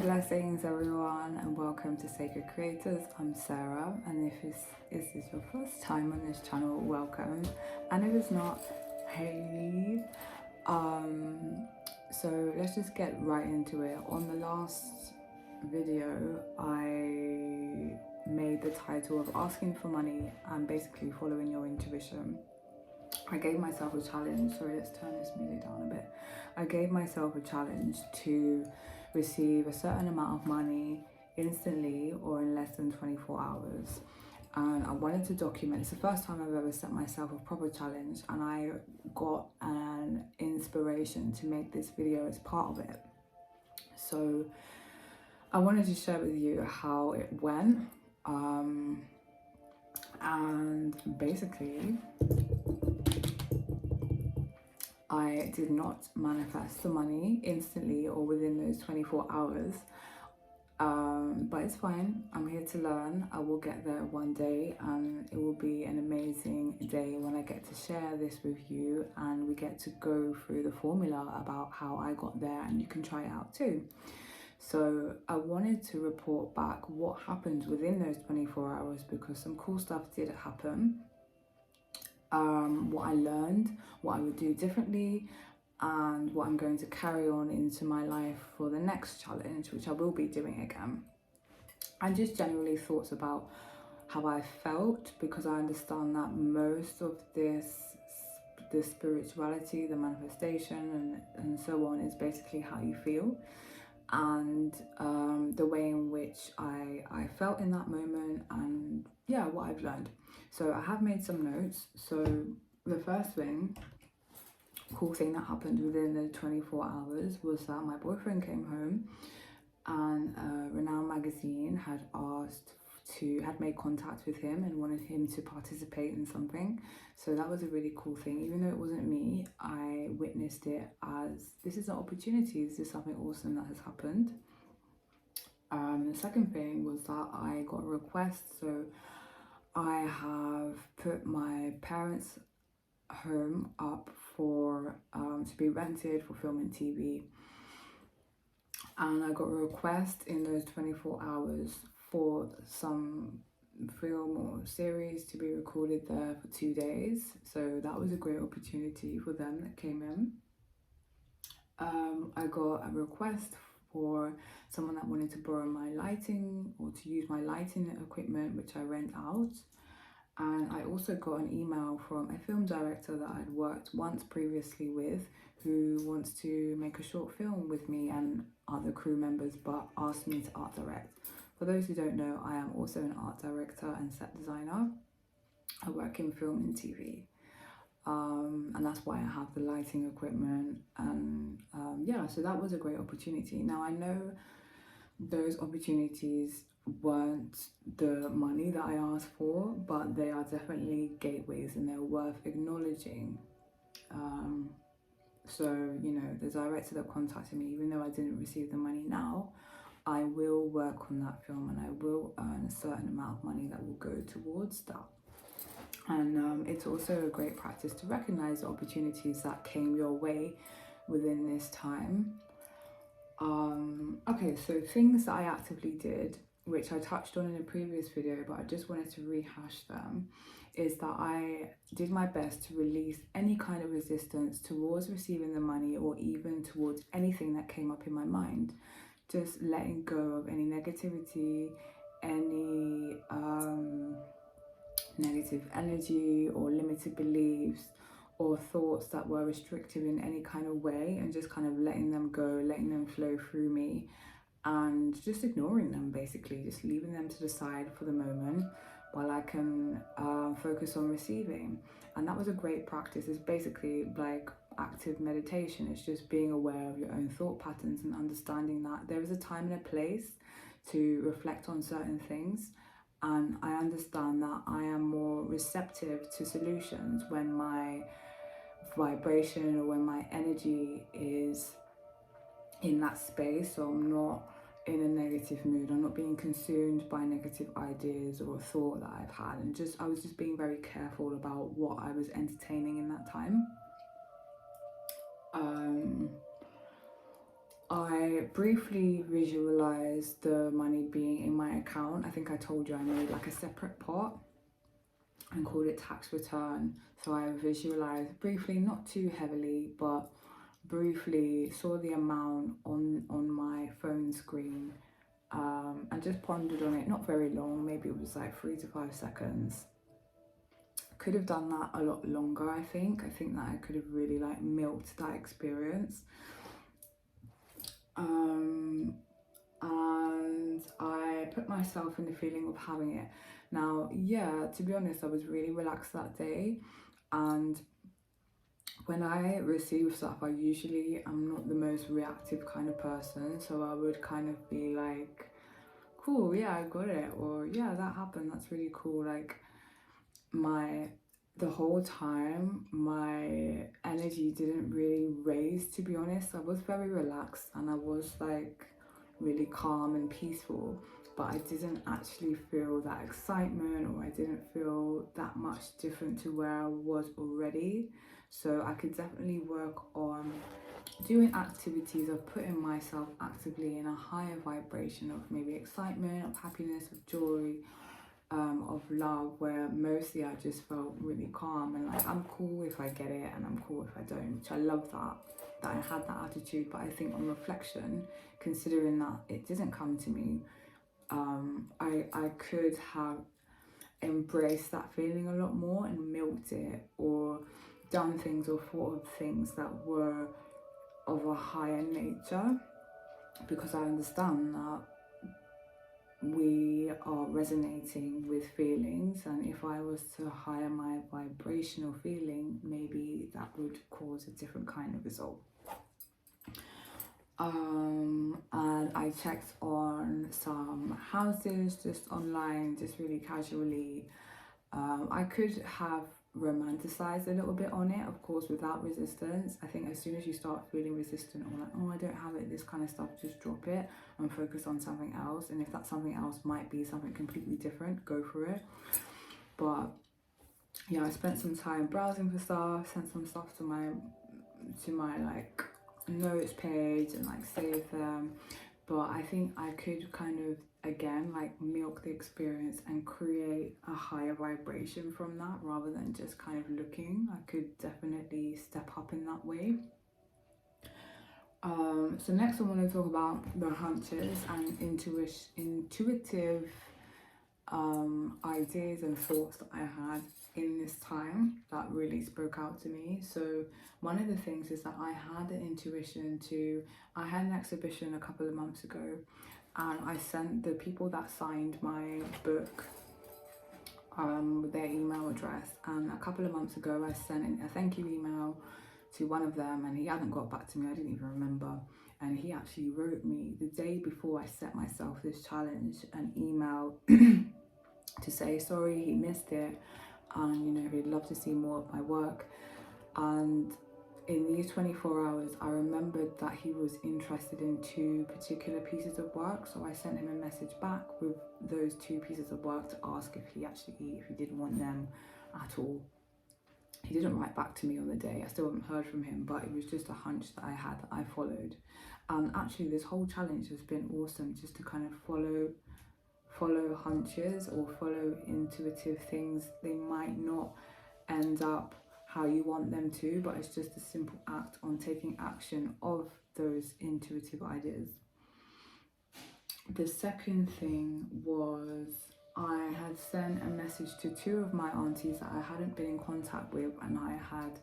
Blessings everyone and welcome to Sacred Creators. I'm Sarah, and if this is your first time on this channel, welcome, and if it's not, hey. So let's just get right into it. On the last video I made the title of asking for money and basically following your intuition. I gave myself a challenge. Sorry, let's turn this music down a bit. I gave myself a challenge to receive a certain amount of money instantly or in less than 24 hours. And I wanted to document. It's the first time I've ever set myself a proper challenge, and I got an inspiration to make this video as part of it. So I wanted to share with you how it went. And basically, I did not manifest the money instantly or within those 24 hours. But it's fine. I'm here to learn. I will get there one day, and it will be an amazing day when I get to share this with you and we get to go through the formula about how I got there, and you can try it out too. So I wanted to report back what happened within those 24 hours because some cool stuff did happen. What I learned, what I would do differently, and what I'm going to carry on into my life for the next challenge, which I will be doing again. And just generally thoughts about how I felt, because I understand that most of the spirituality, the manifestation and so on is basically how you feel, and the way in which I felt in that moment, and yeah, what I've learned. So I have made some notes. So the first cool thing that happened within the 24 hours was that my boyfriend came home, and Renown magazine had made contact with him and wanted him to participate in something. So that was a really cool thing. Even though it wasn't me, I witnessed it as this is an opportunity, this is something awesome that has happened. The second thing was that I got a request. So I have put my parents' home up for to be rented for film and TV, and I got a request in those 24 hours for some film or series to be recorded there for 2 days. So that was a great opportunity for them that came in. I got a request for someone that wanted to borrow my lighting or to use my lighting equipment, which I rent out. And I also got an email from a film director that I'd worked once previously with, who wants to make a short film with me and other crew members, but asked me to art direct. For those who don't know, I am also an art director and set designer. I work in film and TV. And that's why I have the lighting equipment, and yeah, so that was a great opportunity. Now I know those opportunities weren't the money that I asked for, but they are definitely gateways and they're worth acknowledging. So, you know, the director that contacted me, even though I didn't receive the money now, I will work on that film and I will earn a certain amount of money that will go towards that. And it's also a great practice to recognize the opportunities that came your way within this time. Okay, so things that I actively did, which I touched on in a previous video, but I just wanted to rehash them, is that I did my best to release any kind of resistance towards receiving the money, or even towards anything that came up in my mind. Just letting go of any negativity, any negative energy or limited beliefs or thoughts that were restrictive in any kind of way, and just kind of letting them go, letting them flow through me, and just ignoring them, basically just leaving them to the side for the moment while I can focus on receiving. And that was a great practice. It's basically like active meditation. It's just being aware of your own thought patterns and understanding that there is a time and a place to reflect on certain things. And I understand that I am more receptive to solutions when my vibration or when my energy is in that space. So I'm not in a negative mood. I'm not being consumed by negative ideas or thought that I've had. And I was just being very careful about what I was entertaining in that time. I briefly visualized the money being in my account. I think I told you I made like a separate pot and called it tax return. So I visualized briefly, not too heavily, but briefly saw the amount on my phone screen, and just pondered on it. Not very long, maybe it was like 3 to 5 seconds. Could have done that a lot longer. I think that I could have really like milked that experience. And I put myself in the feeling of having it. Now, yeah, to be honest, I was really relaxed that day, and when I receive stuff, I usually am not the most reactive kind of person, so I would kind of be like, cool, yeah, I got it, or yeah, that happened, that's really cool. Like, the whole time my energy didn't really raise, to be honest. I was very relaxed and I was like really calm and peaceful, but I didn't actually feel that excitement, or I didn't feel that much different to where I was already. So I could definitely work on doing activities of putting myself actively in a higher vibration of maybe excitement, of happiness, of joy, of love, where mostly I just felt really calm and like I'm cool if I get it and I'm cool if I don't, which I love that I had that attitude. But I think on reflection, considering that it didn't come to me, I could have embraced that feeling a lot more and milked it, or done things or thought of things that were of a higher nature, because I understand that we are resonating with feelings, and if I was to higher my vibrational feeling, maybe that would cause a different kind of result. And I checked on some houses just online, just really casually. I could have romanticized a little bit on it, of course, without resistance. I think as soon as you start feeling resistant or like, oh, I don't have it, this kind of stuff, just drop it and focus on something else. And if that something else might be something completely different, go for it. But yeah, I spent some time browsing for stuff, sent some stuff to my like notes page and like saved them. But I think I could kind of again like milk the experience and create a higher vibration from that, rather than just kind of looking. I could definitely step up in that way. So next I want to talk about the hunches and intuitive ideas and thoughts that I had in this time that really spoke out to me. So one of the things is that I had the intuition I had an exhibition a couple of months ago, and I sent the people that signed my book their email address, and a couple of months ago I sent in a thank you email to one of them, and he hadn't got back to me. I didn't even remember. And he actually wrote me the day before I set myself this challenge an email to say sorry he missed it, and he'd love to see more of my work. And in these 24 hours, I remembered that he was interested in 2 particular pieces of work. So I sent him a message back with those 2 pieces of work to ask if he didn't want them at all. He didn't write back to me on the day. I still haven't heard from him, but it was just a hunch that I had that I followed. And actually this whole challenge has been awesome, just to kind of follow hunches or follow intuitive things. They might not end up how you want them to, but it's just a simple act on taking action of those intuitive ideas. The second thing was I had sent a message to 2 of my aunties that I hadn't been in contact with, and I had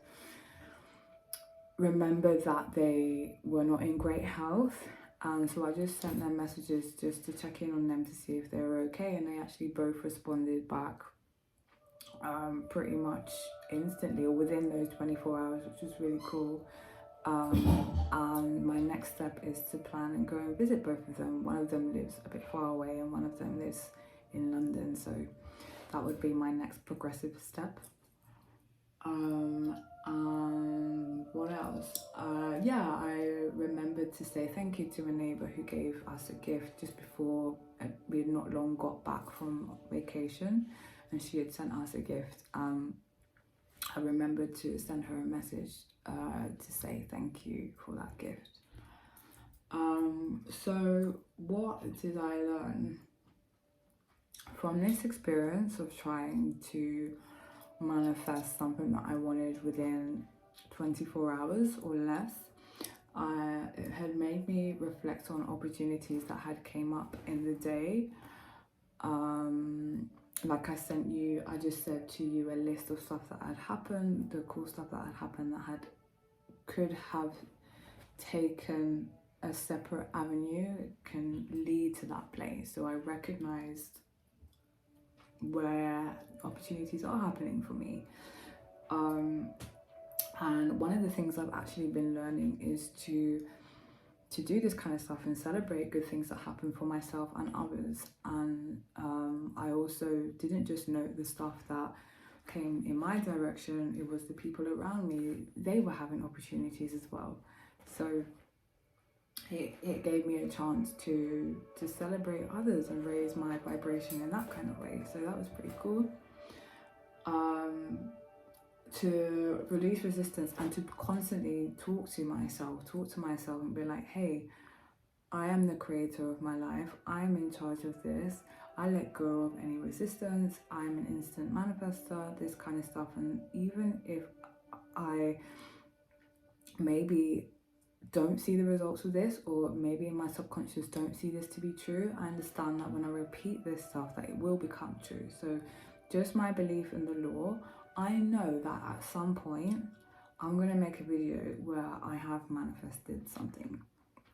remembered that they were not in great health. And so I just sent them messages just to check in on them to see if they were okay, and they actually both responded back pretty much instantly, or within those 24 hours, which was really cool. And my next step is to plan and go and visit both of them. One of them lives a bit far away and one of them lives in London, so that would be my next progressive step. And what else? I remembered to say thank you to a neighbour who gave us a gift just before we had not long got back from vacation, and she had sent us a gift. I remembered to send her a message to say thank you for that gift. So what did I learn from this experience of trying to manifest something that I wanted within 24 hours or less? It had made me reflect on opportunities that had came up in the day. Like I just said to you a list of stuff that had happened, the cool stuff that had happened that could have taken a separate avenue. It can lead to that place. So I recognized where opportunities are happening for me. And one of the things I've actually been learning is to do this kind of stuff and celebrate good things that happen for myself and others. And I also didn't just note the stuff that came in my direction, it was the people around me, they were having opportunities as well. So it gave me a chance to celebrate others and raise my vibration in that kind of way. So that was pretty cool. To release resistance and to constantly talk to myself and be like, hey, I am the creator of my life. I'm in charge of this. I let go of any resistance. I'm an instant manifester, this kind of stuff. And even if I maybe don't see the results of this, or maybe in my subconscious don't see this to be true, I understand that when I repeat this stuff that it will become true. So just my belief in the law, I know that at some point I'm going to make a video where I have manifested something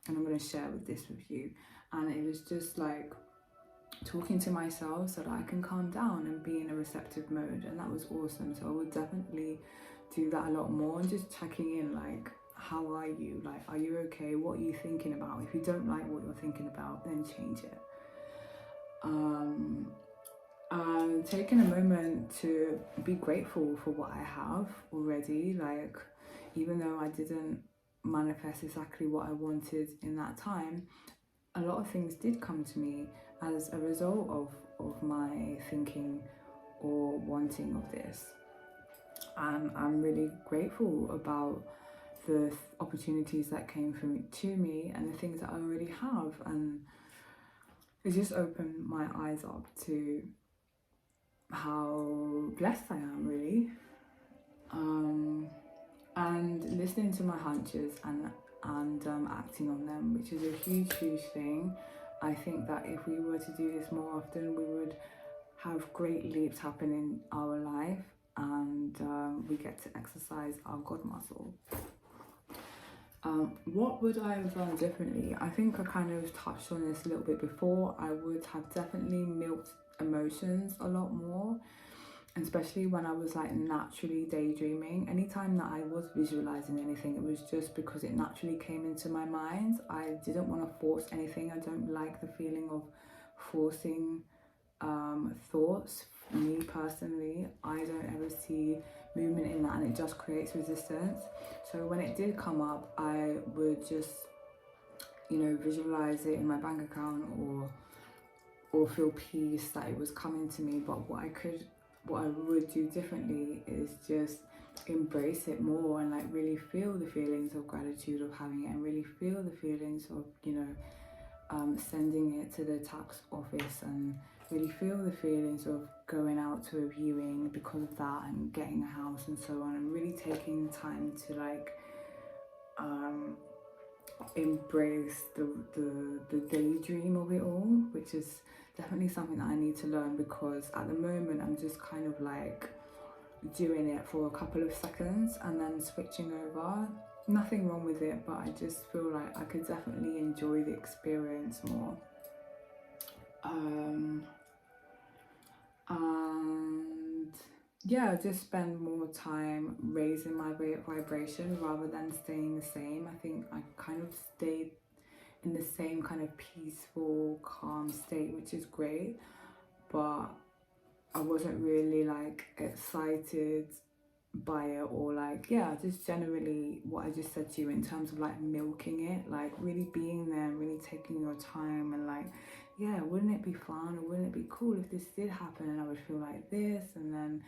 and I'm going to share this with you. And it was just like talking to myself so that I can calm down and be in a receptive mode, and that was awesome. So I would definitely do that a lot more, and just checking in, like, how are you? Like, are you okay? What are you thinking about? If you don't like what you're thinking about, then change it. And taking a moment to be grateful for what I have already. Like, even though I didn't manifest exactly what I wanted in that time, a lot of things did come to me as a result of my thinking or wanting of this. And I'm really grateful about the opportunities that came to me and the things that I already have. And it just opened my eyes up to how blessed I am, really. And listening to my hunches and acting on them, which is a huge thing. I think that if we were to do this more often, we would have great leaps happen in our life, and we get to exercise our God muscle. What would I have done differently? I think I kind of touched on this a little bit before. I would have definitely milked emotions a lot more, especially when I was like naturally daydreaming. Anytime that I was visualizing anything, it was just because it naturally came into my mind. I didn't want to force anything. I don't like the feeling of forcing thoughts. Me personally, I don't ever see movement in that, and it just creates resistance. So when it did come up, I would just, visualize it in my bank account or feel peace that it was coming to me. But what I would do differently is just embrace it more and like really feel the feelings of gratitude of having it, and really feel the feelings of sending it to the tax office, and really feel the feelings of going out to a viewing because of that, and getting a house and so on, and really taking time to like embrace the daydream of it all, which is definitely something that I need to learn, because at the moment I'm just kind of like doing it for a couple of seconds and then switching over. Nothing wrong with it, but I just feel like I could definitely enjoy the experience more. And yeah, just spend more time raising my vibration rather than staying the same. I think I kind of stayed in the same kind of peaceful, calm state, which is great, but I wasn't really like excited by it, or like, yeah, just generally what I just said to you in terms of like milking it, like really being there, really taking your time, and like, yeah, wouldn't it be fun, or wouldn't it be cool if this did happen and I would feel like this, and then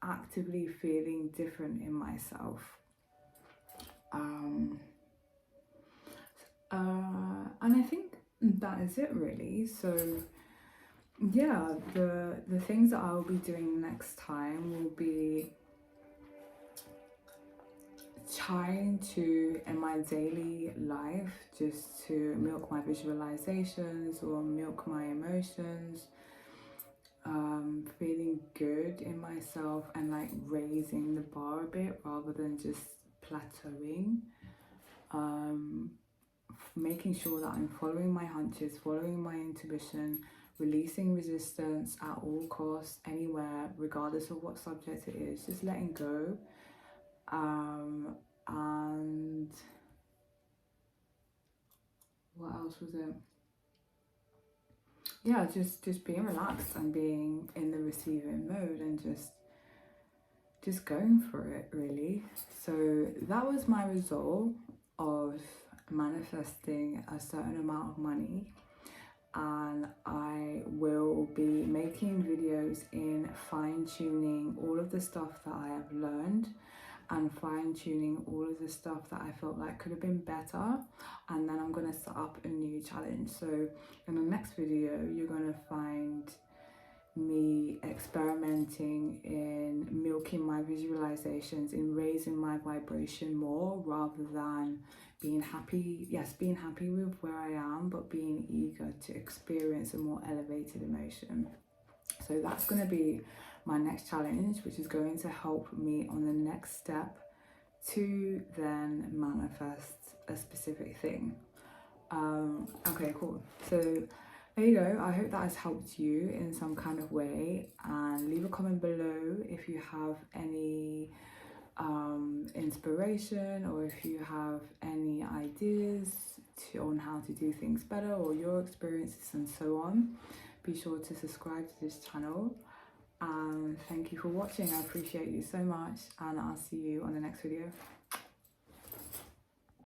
actively feeling different in myself. And I think that is it really. So yeah, the things that I'll be doing next time will be trying to, in my daily life, just to milk my visualizations or milk my emotions, feeling good in myself and like raising the bar a bit rather than just plateauing. Making sure that I'm following my hunches, following my intuition, releasing resistance at all costs, anywhere, regardless of what subject it is, just letting go. And what else was it? Yeah, just being relaxed and being in the receiving mode and just going for it really. So that was my result of manifesting a certain amount of money, and I will be making videos in fine-tuning all of the stuff that I have learned and fine-tuning all of the stuff that I felt like could have been better, and then I'm going to set up a new challenge. So in the next video you're going to find me experimenting in milking my visualizations, in raising my vibration more rather than being happy. Yes, being happy with where I am, but being eager to experience a more elevated emotion. So that's going to be my next challenge, which is going to help me on the next step to then manifest a specific thing. Okay, cool. So there you go. I hope that has helped you in some kind of way, and leave a comment below if you have any inspiration, or if you have any ideas on how to do things better, or your experiences and so on. Be sure to subscribe to this channel, and thank you for watching. I appreciate you so much, and I'll see you on the next video.